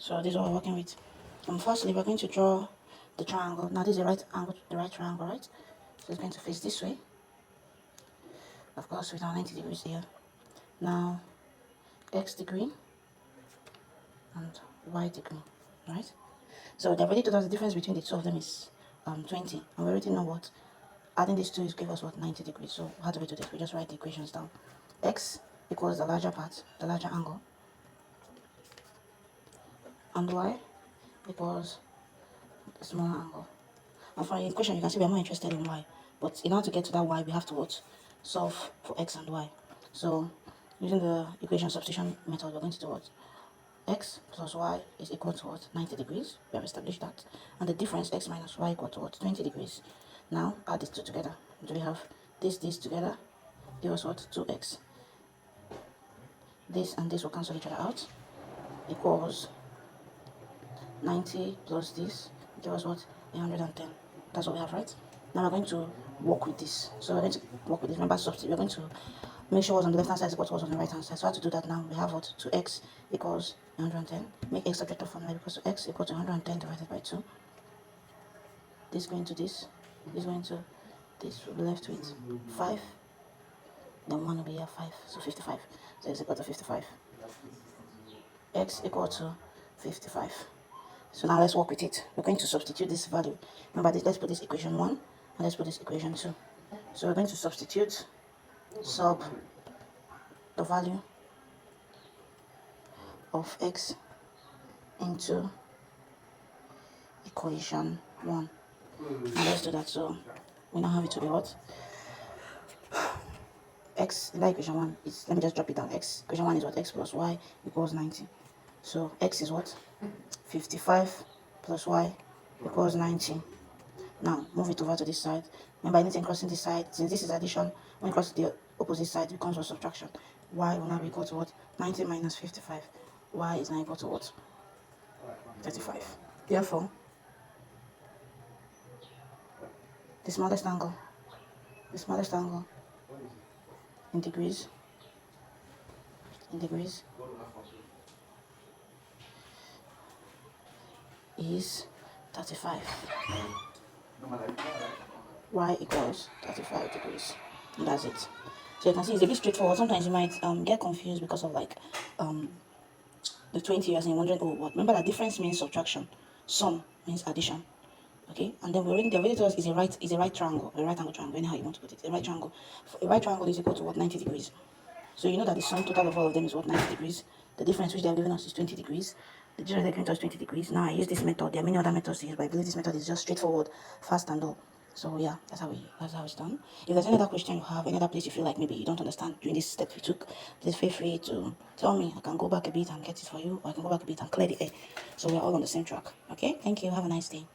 So this is what we're working with. Firstly, we're going to draw the triangle. Now this is the right triangle, right? So it's going to face this way. Of course, with our 90 degrees here. Now, x degree and y degree, right? So they've already told us the difference between the two of them is 20, and we already know what adding these two is give us what 90 degrees. So how do we do this? We just write the equations down. X equals the larger part, the larger angle, and y equals the smaller angle. And for the equation, you can see we are more interested in y, but in order to get to that y, we have to what solve for x and y. So using the equation substitution method, we're going to do what x plus y is equal to what 90 degrees. We have established that, and the difference x minus y equal to what 20 degrees. Now add these two together. Do we have this together? Give us what 2x. This and this will cancel each other out. Equals 90 plus this give us what 110. That's what we have, right? Now we're going to work with this. So we're going to work with this. Remember, substitute. We're going to make sure what's on the left hand side is equal to what's on the right hand side. So how to do that now? We have what 2x equals 110. Make x subject of formula because x equal to 110 divided by 2. This going to this going to this. Will be left with 5. Then 1 will be here 5. So 55. So x equal to 55. X equal to 55. So now let's work with it. We're going to substitute this value. Remember this, let's put this equation 1 and let's put this equation 2. So we're going to substitute sub the value of x into equation 1. Now let's do that. So we now have it to be what? X in that equation 1 is, let me just drop it down. X equation 1 is what? X plus y equals 90. So x is what? 55 plus y equals 90. Now move it over to this side. Remember, anything crossing this side, since this is addition, when it crosses the opposite side, it becomes what? Subtraction. Y will now be equal to what? 90 minus 55. Y is now equal to what? 35. Therefore, the smallest angle in degrees is 35. Y equals 35 degrees. And that's it. So you can see it's a bit straightforward. Sometimes you might get confused because of like the 20 years and you're wondering, oh, what? Remember that difference means subtraction. Sum means addition. Okay, and then they already told us is a right triangle, a right angle triangle, anyhow you want to put it. A right triangle. A right triangle is equal to what 90 degrees. So you know that the sum total of all of them is what 90 degrees. The difference which they have given us is 20 degrees. The difference they're giving us 20 degrees. Now I use this method. There are many other methods to use, but I believe this method is just straightforward, fast and all. So yeah, that's how it's done. If there's any other question you have, any other place you feel like maybe you don't understand during this step we took, please feel free to tell me. I can go back a bit and get it for you, or I can go back a bit and clear the air. So we're all on the same track. Okay, thank you. Have a nice day.